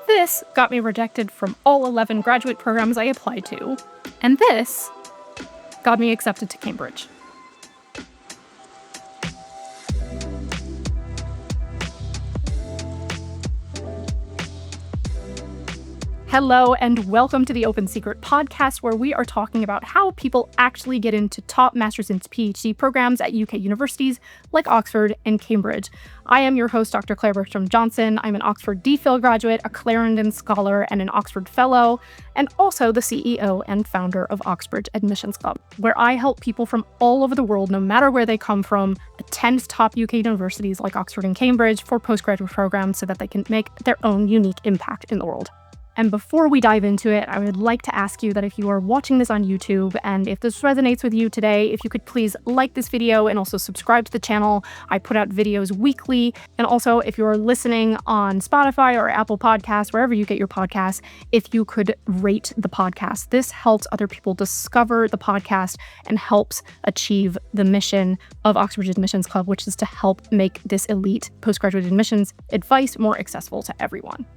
This got me rejected from all 11 graduate programs I applied to. And this got me accepted to Cambridge. Hello, and welcome to the Open Secret podcast, where we are talking about how people actually get into top master's and PhD programs at UK universities like Oxford and Cambridge. I am your host, Dr. Claire Bergstrom-Johnson. I'm an Oxford DPhil graduate, a Clarendon Scholar, and an Oxford Fellow, and also the CEO and founder of Oxbridge Admissions Club, where I help people from all over the world, no matter where they come from, attend top UK universities like Oxford and Cambridge for postgraduate programs so that they can make their own unique impact in the world. And before we dive into it, I would like to ask you that if you are watching this on YouTube and if this resonates with you today, if you could please like this video and also subscribe to the channel. I put out videos weekly. And also, if you're listening on Spotify or Apple Podcasts, wherever you get your podcasts, if you could rate the podcast. This helps other people discover the podcast and helps achieve the mission of Oxbridge Admissions Club, which is to help make this elite postgraduate admissions advice more accessible to everyone.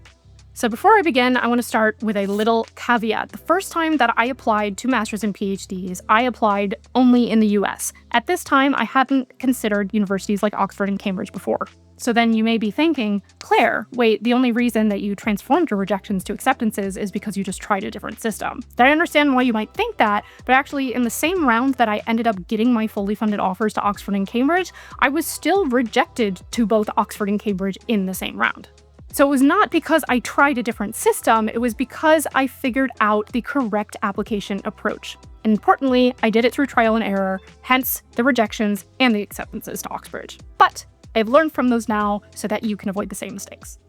So before I begin, I want to start with a little caveat. The first time that I applied to master's and PhDs, I applied only in the US. At this time, I hadn't considered universities like Oxford and Cambridge before. So then you may be thinking, Claire, wait, the only reason that you transformed your rejections to acceptances is because you just tried a different system. I understand why you might think that, but actually in the same round that I ended up getting my fully funded offers to Oxford and Cambridge, I was still rejected to both Oxford and Cambridge in the same round. So it was not because I tried a different system, it was because I figured out the correct application approach. And importantly, I did it through trial and error, hence the rejections and the acceptances to Oxbridge. But I've learned from those now so that you can avoid the same mistakes.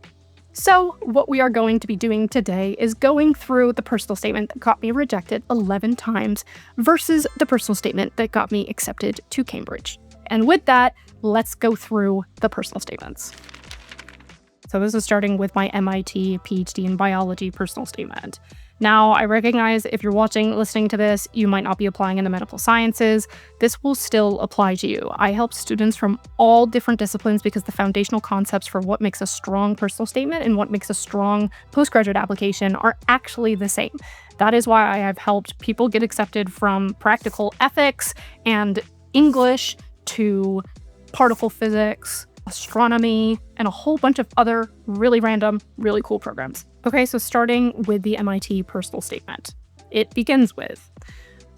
So what we are going to be doing today is going through the personal statement that got me rejected 11 times versus the personal statement that got me accepted to Cambridge. And with that, let's go through the personal statements. So this is starting with my MIT PhD in biology personal statement. Now, I recognize if you're listening to this, you might not be applying in the medical sciences. This will still apply to you. I help students from all different disciplines because the foundational concepts for what makes a strong personal statement and what makes a strong postgraduate application are actually the same. That is why I have helped people get accepted from practical ethics and English to particle physics, astronomy, and a whole bunch of other really random, really cool programs. Okay, so starting with the MIT personal statement. It begins with,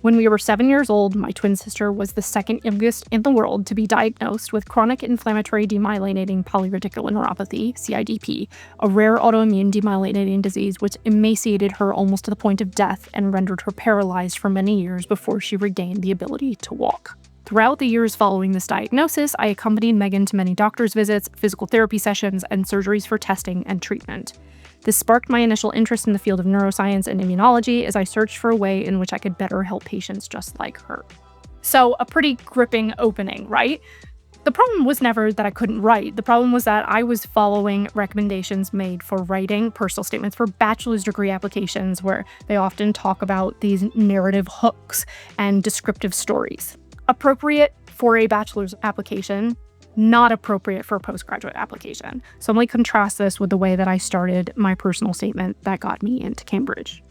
when we were 7 years old, my twin sister was the second youngest in the world to be diagnosed with chronic inflammatory demyelinating polyradicular neuropathy, CIDP, a rare autoimmune demyelinating disease which emaciated her almost to the point of death and rendered her paralyzed for many years before she regained the ability to walk. Throughout the years following this diagnosis, I accompanied Megan to many doctor's visits, physical therapy sessions, and surgeries for testing and treatment. This sparked my initial interest in the field of neuroscience and immunology as I searched for a way in which I could better help patients just like her. So, a pretty gripping opening, right? The problem was never that I couldn't write. The problem was that I was following recommendations made for writing personal statements for bachelor's degree applications, where they often talk about these narrative hooks and descriptive stories. Appropriate for a bachelor's application, not appropriate for a postgraduate application. So I'm going to contrast this with the way that I started my personal statement that got me into Cambridge.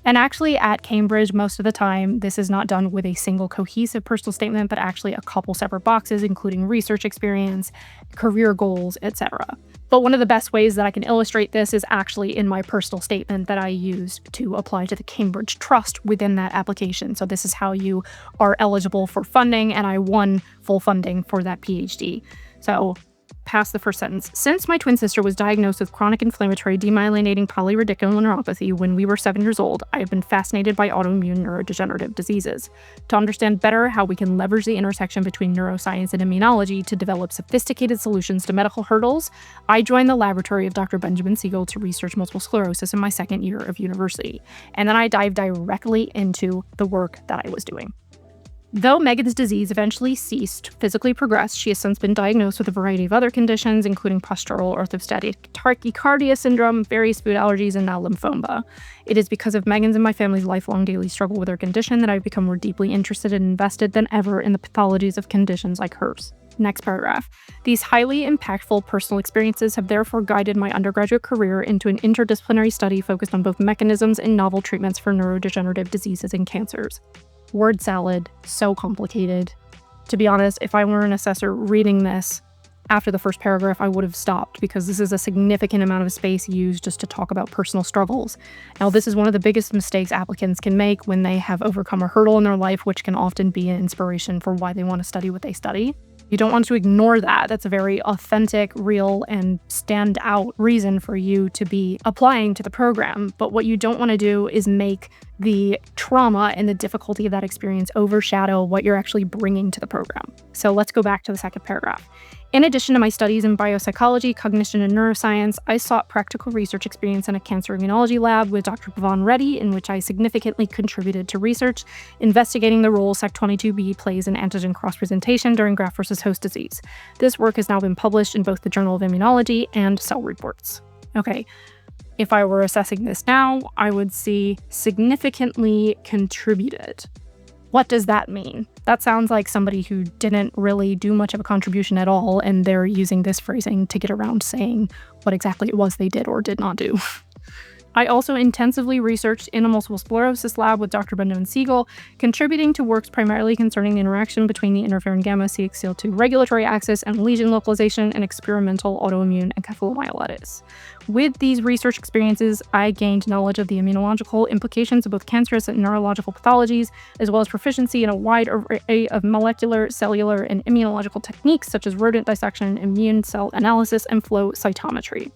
And actually at Cambridge, most of the time, this is not done with a single cohesive personal statement, but actually a couple separate boxes, including research experience, career goals, etc. But one of the best ways that I can illustrate this is actually in my personal statement that I used to apply to the Cambridge Trust within that application. So this is how you are eligible for funding, and I won full funding for that PhD. So past the first sentence. Since my twin sister was diagnosed with chronic inflammatory demyelinating polyradicular neuropathy when we were 7 years old, I have been fascinated by autoimmune neurodegenerative diseases. To understand better how we can leverage the intersection between neuroscience and immunology to develop sophisticated solutions to medical hurdles, I joined the laboratory of Dr. Benjamin Siegel to research multiple sclerosis in my second year of university. And then I dived directly into the work that I was doing. Though Megan's disease eventually ceased, physically progressed, she has since been diagnosed with a variety of other conditions, including postural orthostatic tachycardia syndrome, various food allergies, and now lymphoma. It is because of Megan's and my family's lifelong daily struggle with her condition that I've become more deeply interested and invested than ever in the pathologies of conditions like hers. Next paragraph. These highly impactful personal experiences have therefore guided my undergraduate career into an interdisciplinary study focused on both mechanisms and novel treatments for neurodegenerative diseases and cancers. Word salad, so complicated. To be honest, if I were an assessor reading this, after the first paragraph, I would have stopped because this is a significant amount of space used just to talk about personal struggles. Now, this is one of the biggest mistakes applicants can make when they have overcome a hurdle in their life, which can often be an inspiration for why they want to study what they study. You don't want to ignore that. That's a very authentic, real, and stand out reason for you to be applying to the program. But what you don't want to do is make the trauma and the difficulty of that experience overshadow what you're actually bringing to the program. So let's go back to the second paragraph. In addition to my studies in biopsychology, cognition, and neuroscience, I sought practical research experience in a cancer immunology lab with Dr. Pavan Reddy, in which I significantly contributed to research investigating the role Sec22b plays in antigen cross-presentation during graft versus host disease. This work has now been published in both the Journal of Immunology and Cell Reports. Okay, if I were assessing this now, I would see significantly contributed. What does that mean? That sounds like somebody who didn't really do much of a contribution at all, and they're using this phrasing to get around saying what exactly it was they did or did not do. I also intensively researched in a multiple sclerosis lab with Dr. Benjamin Siegel, contributing to works primarily concerning the interaction between the interferon gamma CXCL2 regulatory axis and lesion localization and experimental autoimmune encephalomyelitis. With these research experiences, I gained knowledge of the immunological implications of both cancerous and neurological pathologies, as well as proficiency in a wide array of molecular, cellular, and immunological techniques such as rodent dissection, immune cell analysis, and flow cytometry.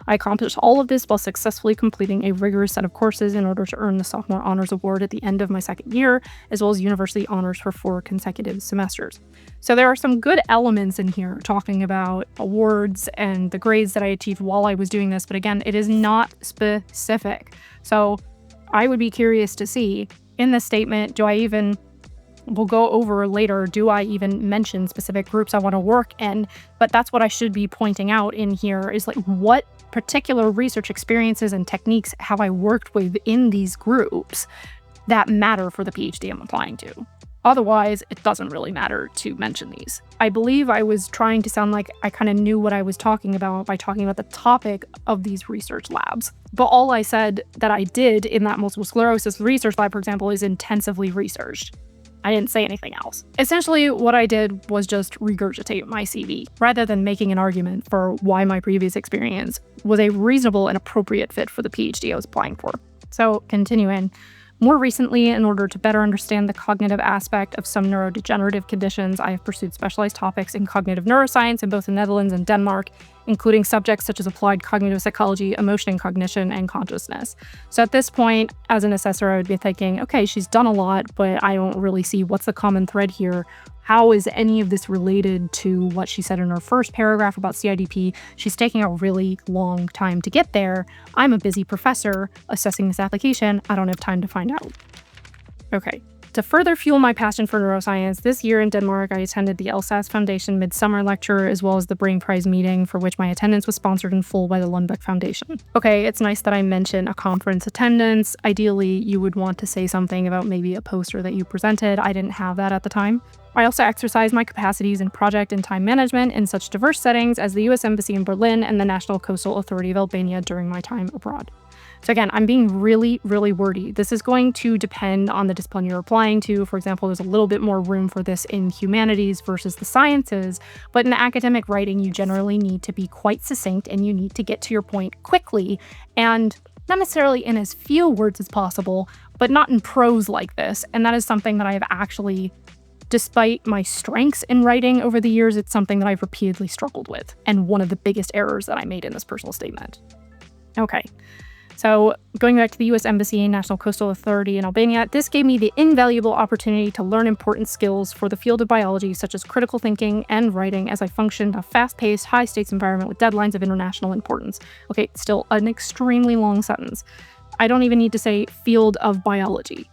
I accomplished all of this while successfully completing a rigorous set of courses in order to earn the Sophomore Honors Award at the end of my second year, as well as University Honors for 4 consecutive semesters. So there are some good elements in here talking about awards and the grades that I achieved while I was doing this, but again, it is not specific. So I would be curious to see in this statement, we'll go over later, do I even mention specific groups I want to work in? But that's what I should be pointing out in here is like what particular research experiences and techniques have I worked with in these groups that matter for the PhD I'm applying to. Otherwise, it doesn't really matter to mention these. I believe I was trying to sound like I kind of knew what I was talking about by talking about the topic of these research labs. But all I said that I did in that multiple sclerosis research lab, for example, is intensively researched. I didn't say anything else. Essentially, what I did was just regurgitate my CV, rather than making an argument for why my previous experience was a reasonable and appropriate fit for the PhD I was applying for. So, continuing. More recently, in order to better understand the cognitive aspect of some neurodegenerative conditions, I have pursued specialized topics in cognitive neuroscience in both the Netherlands and Denmark, including subjects such as applied cognitive psychology, emotion and cognition, and consciousness. So at this point, as an assessor, I would be thinking, okay, she's done a lot, but I don't really see what's the common thread here. How is any of this related to what she said in her first paragraph about CIDP? She's taking a really long time to get there. I'm a busy professor assessing this application. I don't have time to find out. Okay. To further fuel my passion for neuroscience, this year in Denmark, I attended the LSAS Foundation Midsummer Lecture, as well as the Brain Prize meeting, for which my attendance was sponsored in full by the Lundbeck Foundation. Okay, it's nice that I mention a conference attendance. Ideally, you would want to say something about maybe a poster that you presented. I didn't have that at the time. I also exercised my capacities in project and time management in such diverse settings as the U.S. Embassy in Berlin and the National Coastal Authority of Albania during my time abroad. So again, I'm being really, really wordy. This is going to depend on the discipline you're applying to. For example, there's a little bit more room for this in humanities versus the sciences, but in academic writing, you generally need to be quite succinct and you need to get to your point quickly and not necessarily in as few words as possible, but not in prose like this. And that is something that I have actually, despite my strengths in writing over the years, it's something that I've repeatedly struggled with, and one of the biggest errors that I made in this personal statement. Okay. So going back to the U.S. Embassy and National Coastal Authority in Albania, this gave me the invaluable opportunity to learn important skills for the field of biology, such as critical thinking and writing, as I functioned in a fast-paced, high-stakes environment with deadlines of international importance. Okay, still an extremely long sentence. I don't even need to say field of biology.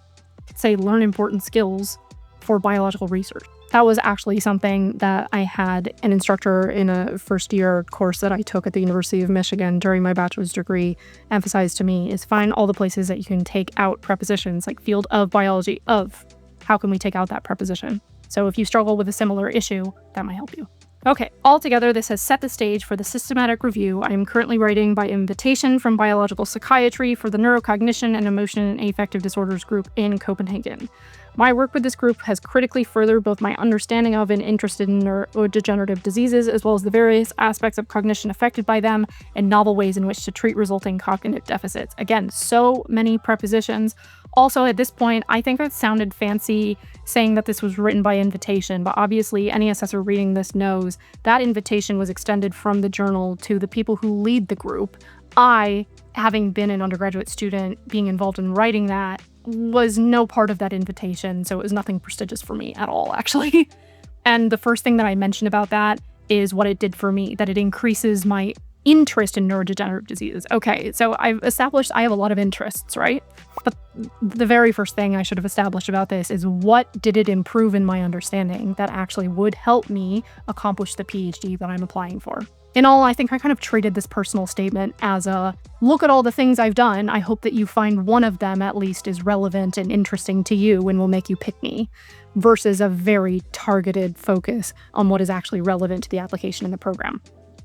Say learn important skills for biological research. That was actually something that I had an instructor in a first-year course that I took at the University of Michigan during my bachelor's degree emphasized to me is find all the places that you can take out prepositions, like field of biology of. How can we take out that preposition? So if you struggle with a similar issue, that might help you. Okay, altogether, this has set the stage for the systematic review I am currently writing by invitation from Biological Psychiatry for the Neurocognition and Emotion and Affective Disorders group in Copenhagen. My work with this group has critically furthered both my understanding of and interest in neurodegenerative diseases, as well as the various aspects of cognition affected by them and novel ways in which to treat resulting cognitive deficits. Again, so many prepositions. Also, at this point, I think it sounded fancy saying that this was written by invitation, but obviously any assessor reading this knows that invitation was extended from the journal to the people who lead the group. I, having been an undergraduate student, being involved in writing that, was no part of that invitation, so it was nothing prestigious for me at all, actually. And the first thing that I mentioned about that is what it did for me, that it increases my interest in neurodegenerative diseases. Okay, so I've established I have a lot of interests, right? But the very first thing I should have established about this is what did it improve in my understanding that actually would help me accomplish the PhD that I'm applying for? In all, I think I kind of treated this personal statement as a, look at all the things I've done, I hope that you find one of them at least is relevant and interesting to you and will make you pick me, versus a very targeted focus on what is actually relevant to the application in the program.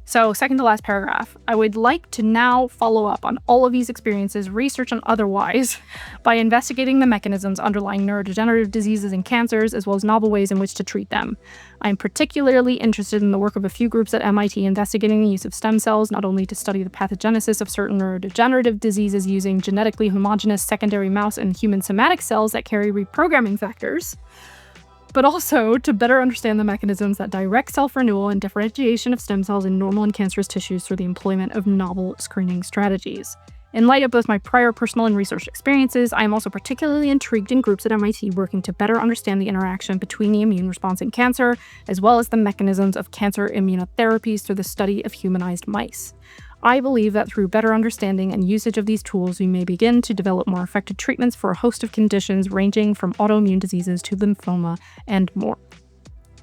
So, second to last paragraph, I would like to now follow up on all of these experiences, research and otherwise, by investigating the mechanisms underlying neurodegenerative diseases and cancers, as well as novel ways in which to treat them. I am particularly interested in the work of a few groups at MIT investigating the use of stem cells, not only to study the pathogenesis of certain neurodegenerative diseases using genetically homogeneous secondary mouse and human somatic cells that carry reprogramming factors, but also to better understand the mechanisms that direct self-renewal and differentiation of stem cells in normal and cancerous tissues through the employment of novel screening strategies. In light of both my prior personal and research experiences, I am also particularly intrigued in groups at MIT working to better understand the interaction between the immune response in cancer, as well as the mechanisms of cancer immunotherapies through the study of humanized mice. I believe that through better understanding and usage of these tools, we may begin to develop more effective treatments for a host of conditions ranging from autoimmune diseases to lymphoma and more.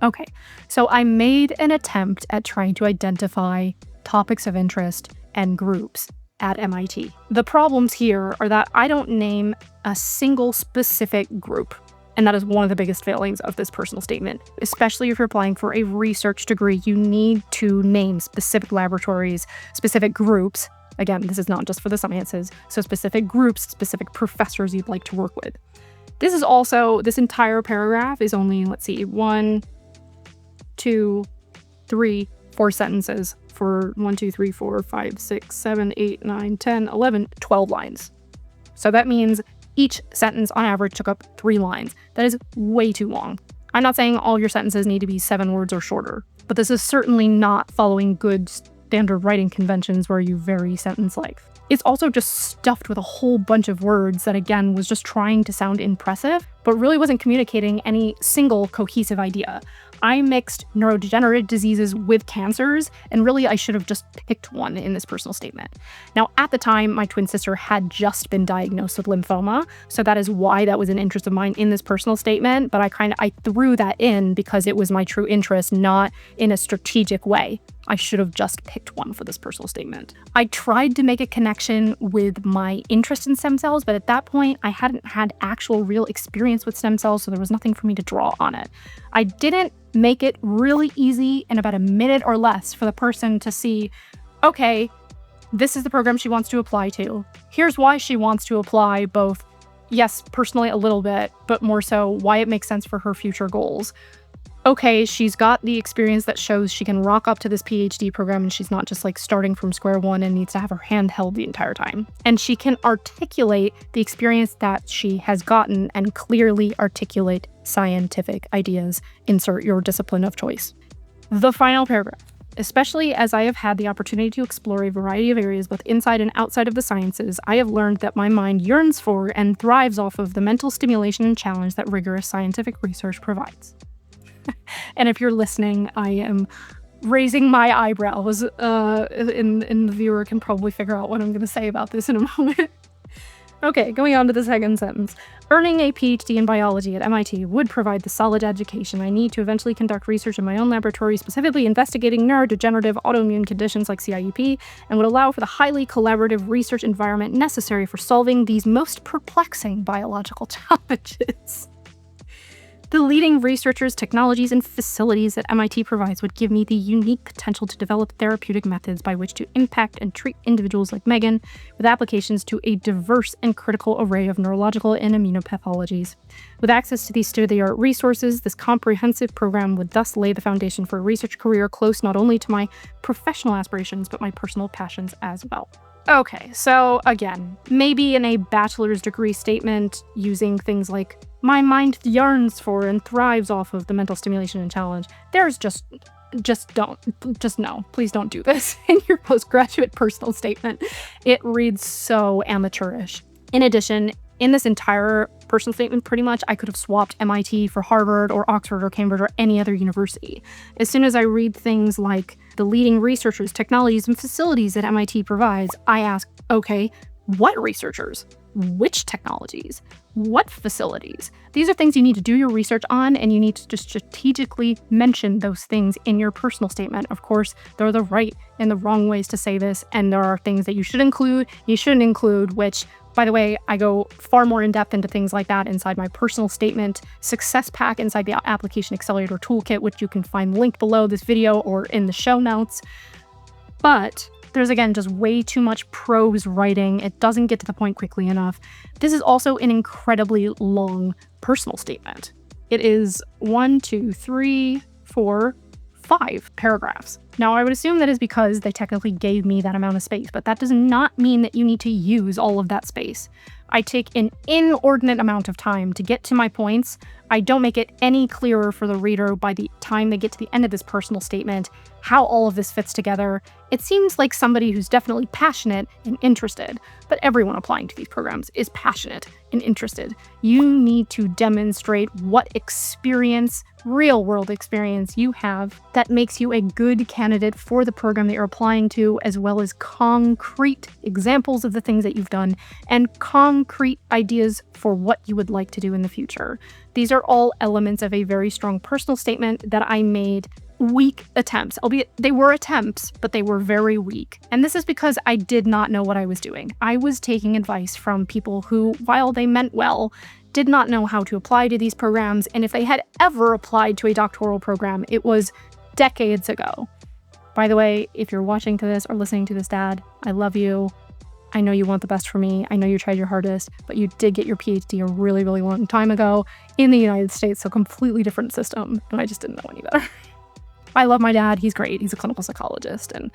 Okay, so I made an attempt at trying to identify topics of interest and groups at MIT. The problems here are that I don't name a single specific group. And that is one of the biggest failings of this personal statement. Especially if you're applying for a research degree, you need to name specific laboratories, specific groups. Again, this is not just for the sciences, so specific groups, specific professors you'd like to work with. This entire paragraph is only, 1, 2, 3, 4 sentences for 1, 2, 3, 4, 5, 6, 7, 8, 9, 10, 11, 12 lines. So that means each sentence on average took up 3 lines. That is way too long. I'm not saying all your sentences need to be 7 words or shorter, but this is certainly not following good standard writing conventions where you vary sentence length. It's also just stuffed with a whole bunch of words that, again, was just trying to sound impressive, but really wasn't communicating any single cohesive idea. I mixed neurodegenerative diseases with cancers, and really I should have just picked one in this personal statement. Now, at the time, my twin sister had just been diagnosed with lymphoma, so that is why that was an interest of mine in this personal statement, but I threw that in because it was my true interest, not in a strategic way. I should have just picked one for this personal statement. I tried to make a connection with my interest in stem cells, but at that point, I hadn't had actual real experience with stem cells, so there was nothing for me to draw on it. I didn't make it really easy in about a minute or less for the person to see, okay, this is the program she wants to apply to. Here's why she wants to apply, both, yes, personally a little bit, but more so why it makes sense for her future goals. Okay, she's got the experience that shows she can rock up to this PhD program and she's not just starting from square one and needs to have her hand held the entire time. And she can articulate the experience that she has gotten and clearly articulate scientific ideas. Insert your discipline of choice. The final paragraph. Especially as I have had the opportunity to explore a variety of areas both inside and outside of the sciences, I have learned that my mind yearns for and thrives off of the mental stimulation and challenge that rigorous scientific research provides. And if you're listening, I am raising my eyebrows, and the viewer can probably figure out what I'm going to say about this in a moment. Okay, going on to the second sentence. Earning a PhD in biology at MIT would provide the solid education I need to eventually conduct research in my own laboratory, specifically investigating neurodegenerative autoimmune conditions like CIUP, and would allow for the highly collaborative research environment necessary for solving these most perplexing biological challenges. The leading researchers, technologies, and facilities that MIT provides would give me the unique potential to develop therapeutic methods by which to impact and treat individuals like Megan with applications to a diverse and critical array of neurological and immunopathologies. With access to these state-of-the-art resources, this comprehensive program would thus lay the foundation for a research career close not only to my professional aspirations, but my personal passions as well. Okay, so again, maybe in a bachelor's degree statement using things like my mind yearns for and thrives off of the mental stimulation and challenge, there's just no, please don't do this in your postgraduate personal statement. It reads so amateurish. In addition, in this entire personal statement, pretty much, I could have swapped MIT for Harvard or Oxford or Cambridge or any other university. As soon as I read things like the leading researchers, technologies, and facilities that MIT provides, I ask, okay, what researchers? Which technologies? What facilities? These are things you need to do your research on, and you need to just strategically mention those things in your personal statement. Of course, there are the right and the wrong ways to say this, and there are things that you should include, you shouldn't include, which, by the way, I go far more in depth into things like that inside my personal statement success pack inside the Application Accelerator Toolkit, which you can find linked below this video or in the show notes. But there's, again, just way too much prose writing. It doesn't get to the point quickly enough. This is also an incredibly long personal statement. It is 1, 2, 3, 4, 5 paragraphs. Now, I would assume that is because they technically gave me that amount of space, but that does not mean that you need to use all of that space. I take an inordinate amount of time to get to my points. I don't make it any clearer for the reader by the time they get to the end of this personal statement how all of this fits together. It seems like somebody who's definitely passionate and interested, but everyone applying to these programs is passionate and interested. You need to demonstrate what experience, real-world experience you have that makes you a good candidate for the program that you're applying to, as well as concrete examples of the things that you've done and concrete ideas for what you would like to do in the future. These are all elements of a very strong personal statement that I made weak attempts, albeit they were attempts, but they were very weak. And this is because I did not know what I was doing. I was taking advice from people who, while they meant well, did not know how to apply to these programs. And if they had ever applied to a doctoral program, it was decades ago. By the way, if you're watching to this or listening to this, Dad, I love you. I know you want the best for me. I know you tried your hardest, but you did get your PhD a really, really long time ago in the United States, so completely different system, and I just didn't know any better. I love my dad. He's great. He's a clinical psychologist, and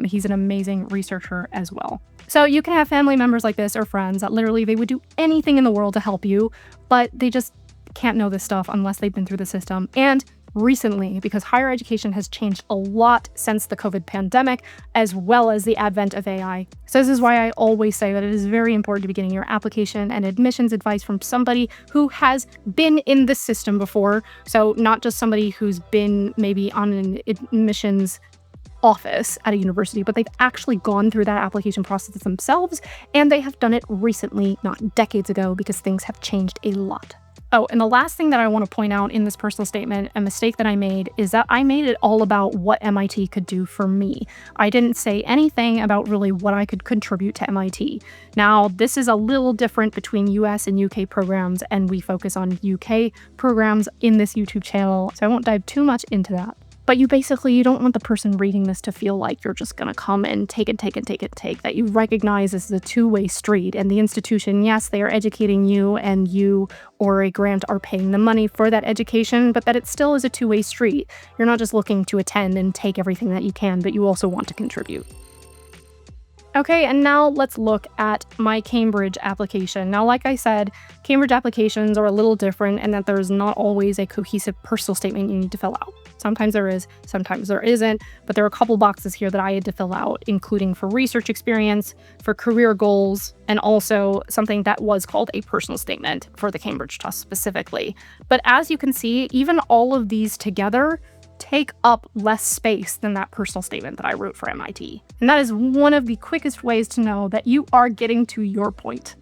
he's an amazing researcher as well. So you can have family members like this or friends that literally they would do anything in the world to help you, but they just can't know this stuff unless they've been through the system. And recently, because higher education has changed a lot since the COVID pandemic, as well as the advent of AI. So this is why I always say that it is very important to be getting your application and admissions advice from somebody who has been in the system before. So not just somebody who's been maybe on an admissions office at a university, but they've actually gone through that application process themselves, and they have done it recently, not decades ago, because things have changed a lot. Oh, and the last thing that I want to point out in this personal statement, a mistake that I made, is that I made it all about what MIT could do for me. I didn't say anything about really what I could contribute to MIT. Now, this is a little different between US and UK programs, and we focus on UK programs in this YouTube channel, so I won't dive too much into that. But you don't want the person reading this to feel like you're just going to come and take, that you recognize this is a two-way street, and the institution, yes, they are educating you, and you or a grant are paying the money for that education, but that it still is a two-way street. You're not just looking to attend and take everything that you can, but you also want to contribute. Okay, and now let's look at my Cambridge application. Now, like I said, Cambridge applications are a little different in that there's not always a cohesive personal statement you need to fill out. Sometimes there is, sometimes there isn't, but there are a couple boxes here that I had to fill out, including for research experience, for career goals, and also something that was called a personal statement for the Cambridge Trust specifically. But as you can see, even all of these together take up less space than that personal statement that I wrote for MIT. And that is one of the quickest ways to know that you are getting to your point.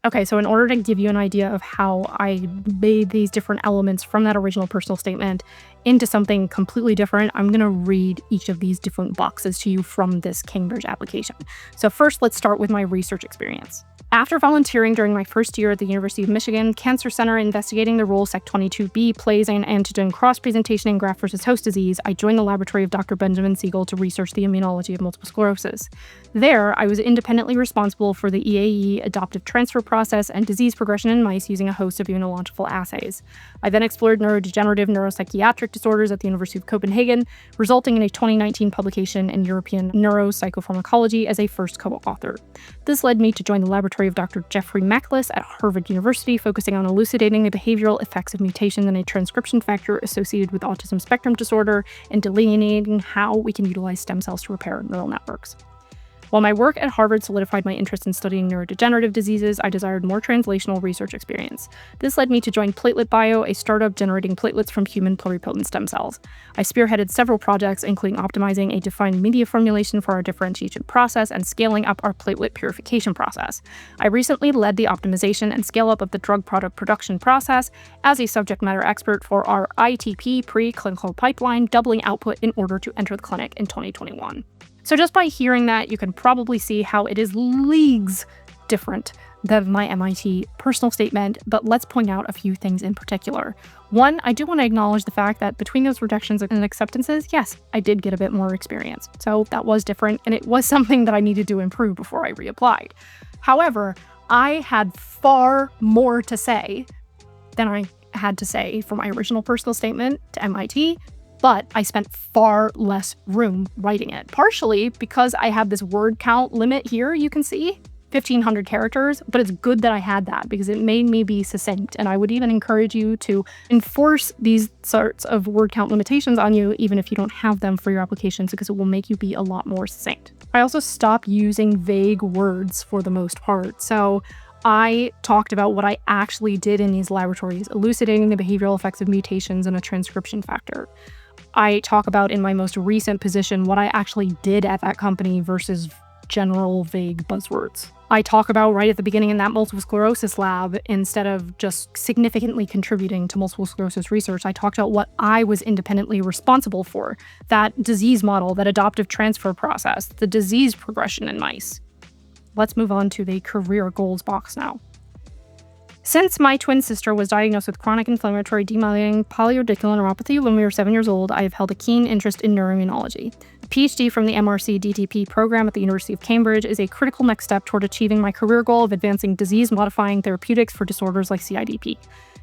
Okay, so in order to give you an idea of how I made these different elements from that original personal statement into something completely different, I'm going to read each of these different boxes to you from this Cambridge application. So first, let's start with my research experience. After volunteering during my first year at the University of Michigan Cancer Center investigating the role Sec22B plays in antigen cross-presentation in graft versus host disease, I joined the laboratory of Dr. Benjamin Siegel to research the immunology of multiple sclerosis. There, I was independently responsible for the EAE adoptive transfer process and disease progression in mice using a host of immunological assays. I then explored neurodegenerative neuropsychiatric disorders at the University of Copenhagen, resulting in a 2019 publication in European Neuropsychopharmacology as a first co-author. This led me to join the laboratory of Dr. Jeffrey Macklis at Harvard University, focusing on elucidating the behavioral effects of mutations in a transcription factor associated with autism spectrum disorder and delineating how we can utilize stem cells to repair neural networks. While my work at Harvard solidified my interest in studying neurodegenerative diseases, I desired more translational research experience. This led me to join Platelet Bio, a startup generating platelets from human pluripotent stem cells. I spearheaded several projects, including optimizing a defined media formulation for our differentiation process and scaling up our platelet purification process. I recently led the optimization and scale-up of the drug product production process as a subject matter expert for our ITP preclinical pipeline, doubling output in order to enter the clinic in 2021. So just by hearing that, you can probably see how it is leagues different than my MIT personal statement, but let's point out a few things in particular. One, I do want to acknowledge the fact that between those rejections and acceptances, yes, I did get a bit more experience. So that was different, and it was something that I needed to improve before I reapplied. However, I had far more to say than I had to say for my original personal statement to MIT, but I spent far less room writing it, partially because I have this word count limit here, you can see, 1,500 characters, but it's good that I had that because it made me be succinct, and I would even encourage you to enforce these sorts of word count limitations on you, even if you don't have them for your applications, because it will make you be a lot more succinct. I also stopped using vague words for the most part, so I talked about what I actually did in these laboratories, elucidating the behavioral effects of mutations in a transcription factor. I talk about in my most recent position what I actually did at that company versus general vague buzzwords. I talk about right at the beginning in that multiple sclerosis lab, instead of just significantly contributing to multiple sclerosis research, I talked about what I was independently responsible for, that disease model, that adoptive transfer process, the disease progression in mice. Let's move on to the career goals box now. Since my twin sister was diagnosed with chronic inflammatory demyelinating polyradicular neuropathy when we were 7 years old, I have held a keen interest in neuroimmunology. A PhD from the MRC DTP program at the University of Cambridge is a critical next step toward achieving my career goal of advancing disease-modifying therapeutics for disorders like CIDP.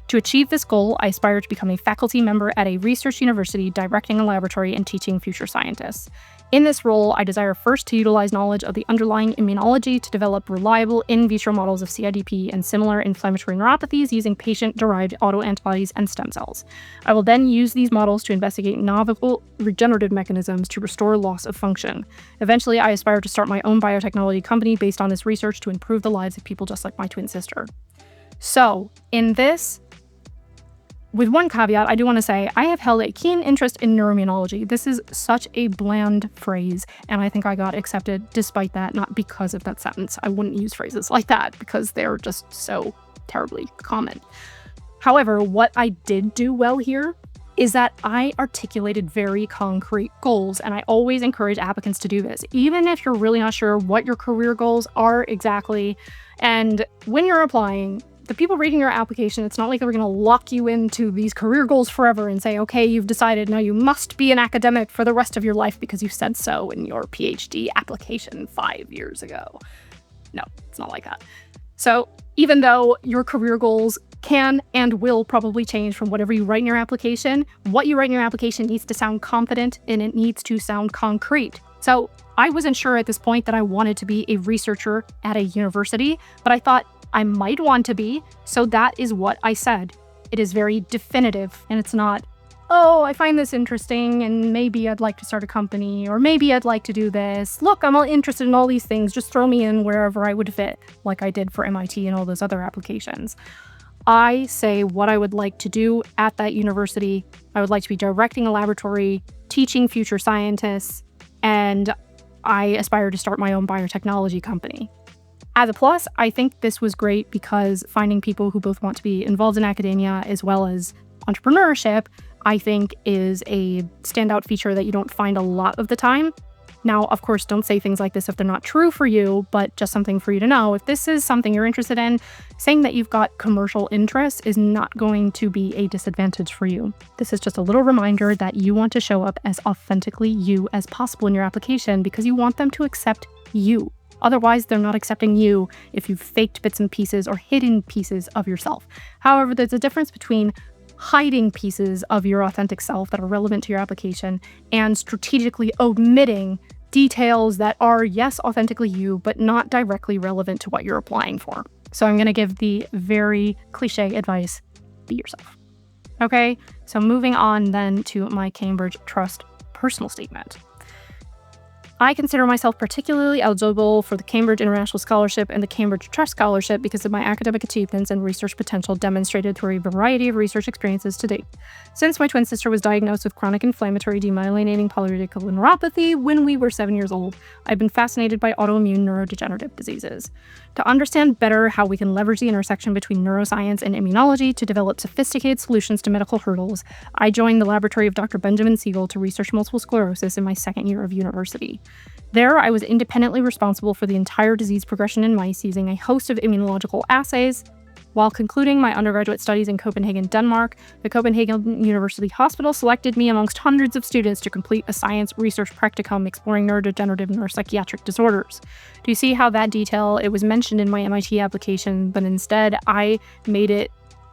To achieve this goal, I aspire to become a faculty member at a research university, directing a laboratory and teaching future scientists. In this role, I desire first to utilize knowledge of the underlying immunology to develop reliable in vitro models of CIDP and similar inflammatory neuropathies using patient-derived autoantibodies and stem cells. I will then use these models to investigate novel regenerative mechanisms to restore loss of function. Eventually, I aspire to start my own biotechnology company based on this research to improve the lives of people just like my twin sister. So, in this, with one caveat, I do want to say I have held a keen interest in neuroimmunology. This is such a bland phrase, and I think I got accepted despite that, not because of that sentence. I wouldn't use phrases like that because they're just so terribly common. However, what I did do well here is that I articulated very concrete goals, and I always encourage applicants to do this, even if you're really not sure what your career goals are exactly. And when you're applying, the people reading your application, it's not like they're going to lock you into these career goals forever and say, okay, you've decided now you must be an academic for the rest of your life because you said so in your PhD application 5 years ago. No, it's not like that. So even though your career goals can and will probably change from whatever you write in your application, what you write in your application needs to sound confident and it needs to sound concrete. So I wasn't sure at this point that I wanted to be a researcher at a university, but I thought I might want to be, so that is what I said. It is very definitive, and it's not, oh, I find this interesting, and maybe I'd like to start a company, or maybe I'd like to do this. Look, I'm all interested in all these things, just throw me in wherever I would fit, like I did for MIT and all those other applications. I say what I would like to do at that university. I would like to be directing a laboratory, teaching future scientists, and I aspire to start my own biotechnology company. As a plus, I think this was great because finding people who both want to be involved in academia as well as entrepreneurship, I think is a standout feature that you don't find a lot of the time. Now, of course, don't say things like this if they're not true for you, but just something for you to know. If this is something you're interested in, saying that you've got commercial interests is not going to be a disadvantage for you. This is just a little reminder that you want to show up as authentically you as possible in your application because you want them to accept you. Otherwise, they're not accepting you if you've faked bits and pieces or hidden pieces of yourself. However, there's a difference between hiding pieces of your authentic self that are relevant to your application and strategically omitting details that are, yes, authentically you, but not directly relevant to what you're applying for. So I'm going to give the very cliche advice: be yourself. Okay, so moving on then to my Cambridge Trust personal statement. I consider myself particularly eligible for the Cambridge International Scholarship and the Cambridge Trust Scholarship because of my academic achievements and research potential demonstrated through a variety of research experiences to date. Since my twin sister was diagnosed with chronic inflammatory demyelinating polyradicular neuropathy when we were 7 years old, I've been fascinated by autoimmune neurodegenerative diseases. To understand better how we can leverage the intersection between neuroscience and immunology to develop sophisticated solutions to medical hurdles, I joined the laboratory of Dr. Benjamin Siegel to research multiple sclerosis in my second year of university. There, I was independently responsible for the entire disease progression in mice using a host of immunological assays. While concluding my undergraduate studies in Copenhagen, Denmark, the Copenhagen University Hospital selected me amongst hundreds of students to complete a science research practicum exploring neurodegenerative neuropsychiatric disorders. Do you see how that detail, it was mentioned in my MIT application, but instead I made it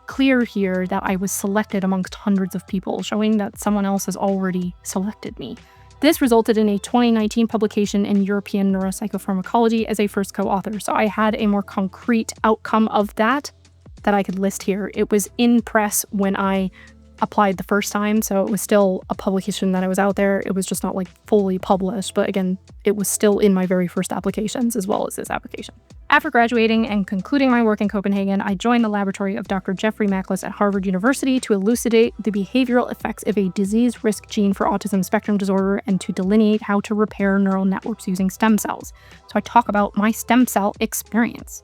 clear here that I was selected amongst hundreds of people, showing that someone else has already selected me. This resulted in a 2019 publication in European Neuropsychopharmacology as a first co-author, so I had a more concrete outcome of that I could list here. It was in press when I applied the first time, so it was still a publication that I was out there. It was just not like fully published, but again, it was still in my very first applications as well as this application. After graduating and concluding my work in Copenhagen, I joined the laboratory of Dr. Jeffrey Mackless at Harvard University to elucidate the behavioral effects of a disease risk gene for autism spectrum disorder and to delineate how to repair neural networks using stem cells. So I talk about my stem cell experience.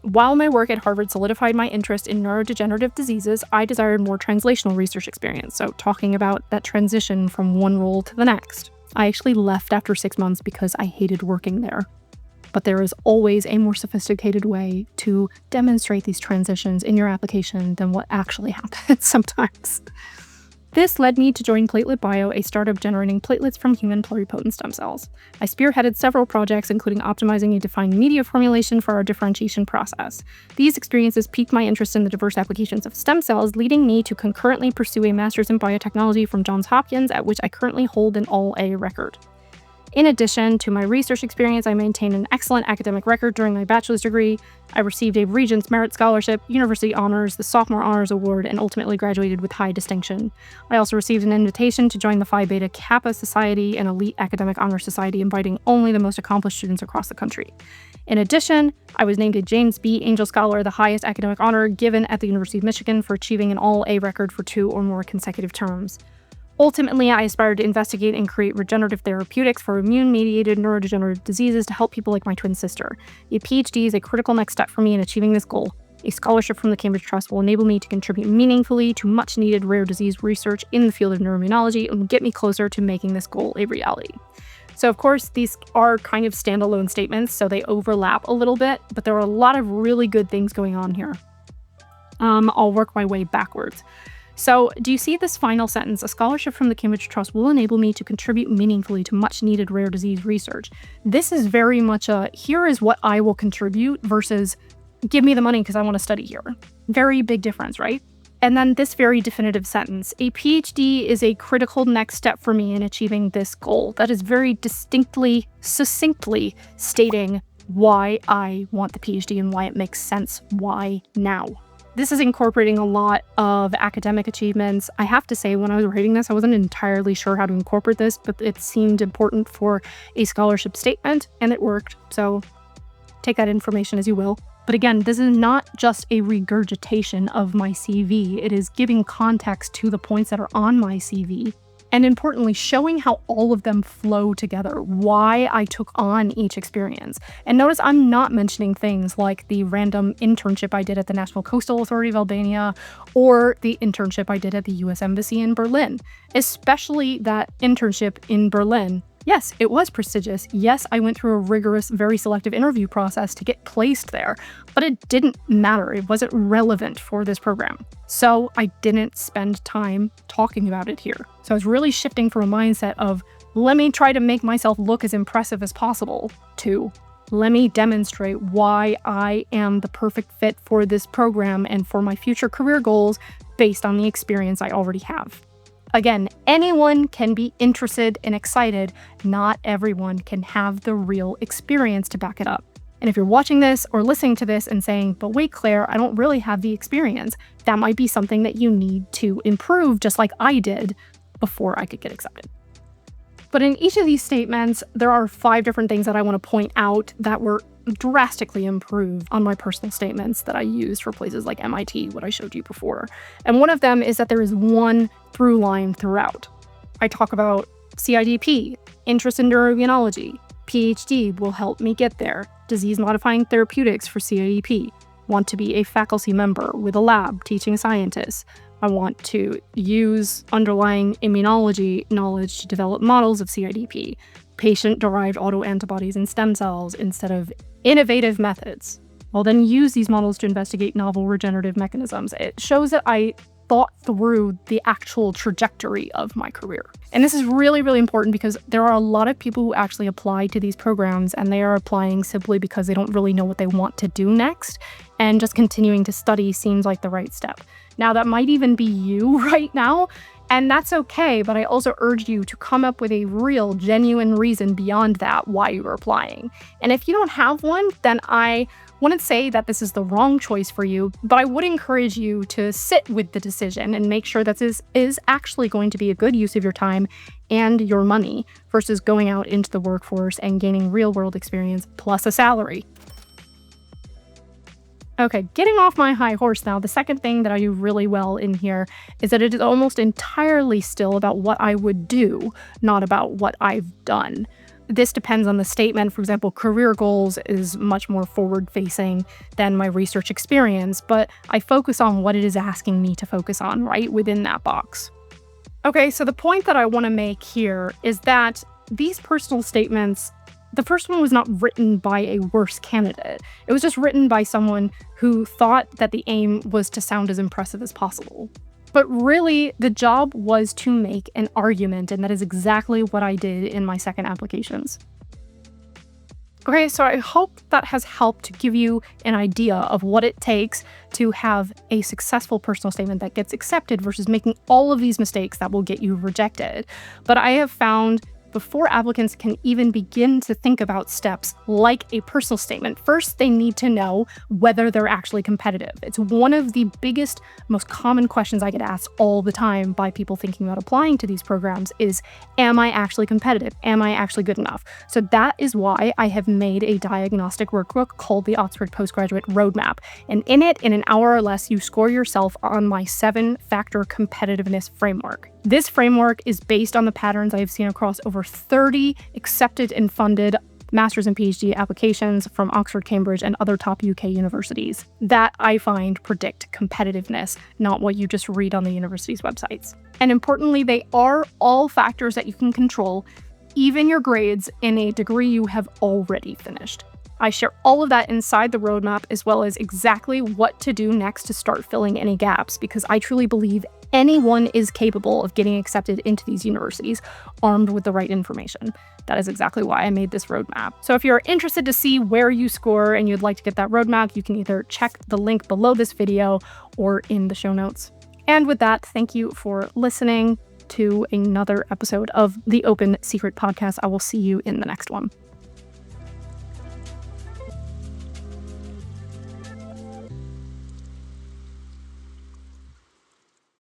While my work at Harvard solidified my interest in neurodegenerative diseases, I desired more translational research experience, so talking about that transition from one role to the next. I actually left after 6 months because I hated working there. But there is always a more sophisticated way to demonstrate these transitions in your application than what actually happens sometimes. This led me to join Platelet Bio, a startup generating platelets from human pluripotent stem cells. I spearheaded several projects, including optimizing a defined media formulation for our differentiation process. These experiences piqued my interest in the diverse applications of stem cells, leading me to concurrently pursue a master's in biotechnology from Johns Hopkins, at which I currently hold an All-A record. In addition to my research experience, I maintained an excellent academic record during my bachelor's degree. I received a Regents Merit Scholarship, University Honors, the Sophomore Honors Award, and ultimately graduated with high distinction. I also received an invitation to join the Phi Beta Kappa Society, an elite academic honor society inviting only the most accomplished students across the country. In addition, I was named a James B. Angel Scholar, the highest academic honor given at the University of Michigan, for achieving an All-A record for 2 or more consecutive terms. Ultimately, I aspired to investigate and create regenerative therapeutics for immune-mediated neurodegenerative diseases to help people like my twin sister. A PhD is a critical next step for me in achieving this goal. A scholarship from the Cambridge Trust will enable me to contribute meaningfully to much-needed rare disease research in the field of neuroimmunology and get me closer to making this goal a reality. So, of course, these are kind of standalone statements, so they overlap a little bit, but there are a lot of really good things going on here. I'll work my way backwards. So, do you see this final sentence? A scholarship from the Cambridge Trust will enable me to contribute meaningfully to much-needed rare disease research. This is very much a, here is what I will contribute versus give me the money because I want to study here. Very big difference, right? And then this very definitive sentence, a PhD is a critical next step for me in achieving this goal. That is very distinctly, succinctly stating why I want the PhD and why it makes sense, why now. This is incorporating a lot of academic achievements. I have to say, when I was writing this, I wasn't entirely sure how to incorporate this, but it seemed important for a scholarship statement, and it worked. So take that information as you will. But again, this is not just a regurgitation of my CV. It is giving context to the points that are on my CV. And importantly, showing how all of them flow together, why I took on each experience. And notice I'm not mentioning things like the random internship I did at the National Coastal Authority of Albania or the internship I did at the US Embassy in Berlin. Especially that internship in Berlin Yes, it was prestigious. Yes, I went through a rigorous, very selective interview process to get placed there, but it didn't matter. It wasn't relevant for this program. So I didn't spend time talking about it here. So I was really shifting from a mindset of, let me try to make myself look as impressive as possible, to let me demonstrate why I am the perfect fit for this program and for my future career goals based on the experience I already have. Again, anyone can be interested and excited. Not everyone can have the real experience to back it up. And if you're watching this or listening to this and saying, but wait, Claire, I don't really have the experience, that might be something that you need to improve, just like I did before I could get accepted. But in each of these statements, there are 5 different things that I want to point out that were drastically improved on my personal statements that I used for places like MIT, what I showed you before. And one of them is that there is one through line throughout. I talk about CIDP, interest in neuroimmunology, PhD will help me get there, disease-modifying therapeutics for CIDP, want to be a faculty member with a lab teaching scientists. I want to use underlying immunology knowledge to develop models of CIDP, patient-derived autoantibodies and stem cells instead of innovative methods. I'll then use these models to investigate novel regenerative mechanisms. It shows that I thought through the actual trajectory of my career. And this is really, really important because there are a lot of people who actually apply to these programs and they are applying simply because they don't really know what they want to do next. And just continuing to study seems like the right step. Now, that might even be you right now, and that's okay, but I also urge you to come up with a real, genuine reason beyond that why you're applying. And if you don't have one, then I wouldn't say that this is the wrong choice for you, but I would encourage you to sit with the decision and make sure that this is actually going to be a good use of your time and your money versus going out into the workforce and gaining real-world experience plus a salary. Okay, getting off my high horse now, the second thing that I do really well in here is that it is almost entirely still about what I would do, not about what I've done. This depends on the statement. For example, career goals is much more forward-facing than my research experience, but I focus on what it is asking me to focus on right within that box. Okay, so the point that I want to make here is that these personal statements, the first one was not written by a worse candidate. It was just written by someone who thought that the aim was to sound as impressive as possible. But really, the job was to make an argument, and that is exactly what I did in my second applications. Okay, so I hope that has helped to give you an idea of what it takes to have a successful personal statement that gets accepted versus making all of these mistakes that will get you rejected. But I have found before applicants can even begin to think about steps like a personal statement, first they need to know whether they're actually competitive. It's one of the biggest, most common questions I get asked all the time by people thinking about applying to these programs is, am I actually competitive? Am I actually good enough? So that is why I have made a diagnostic workbook called the Oxford Postgraduate Roadmap. And in it, in an hour or less, you score yourself on my 7-factor competitiveness framework. This framework is based on the patterns I have seen across over 30 accepted and funded master's and PhD applications from Oxford, Cambridge, and other top UK universities that I find predict competitiveness, not what you just read on the university's websites. And importantly, they are all factors that you can control, even your grades in a degree you have already finished. I share all of that inside the roadmap, as well as exactly what to do next to start filling any gaps, because I truly believe anyone is capable of getting accepted into these universities armed with the right information. That is exactly why I made this roadmap. So if you're interested to see where you score and you'd like to get that roadmap, you can either check the link below this video or in the show notes. And with that, thank you for listening to another episode of the Open Secret Podcast. I will see you in the next one.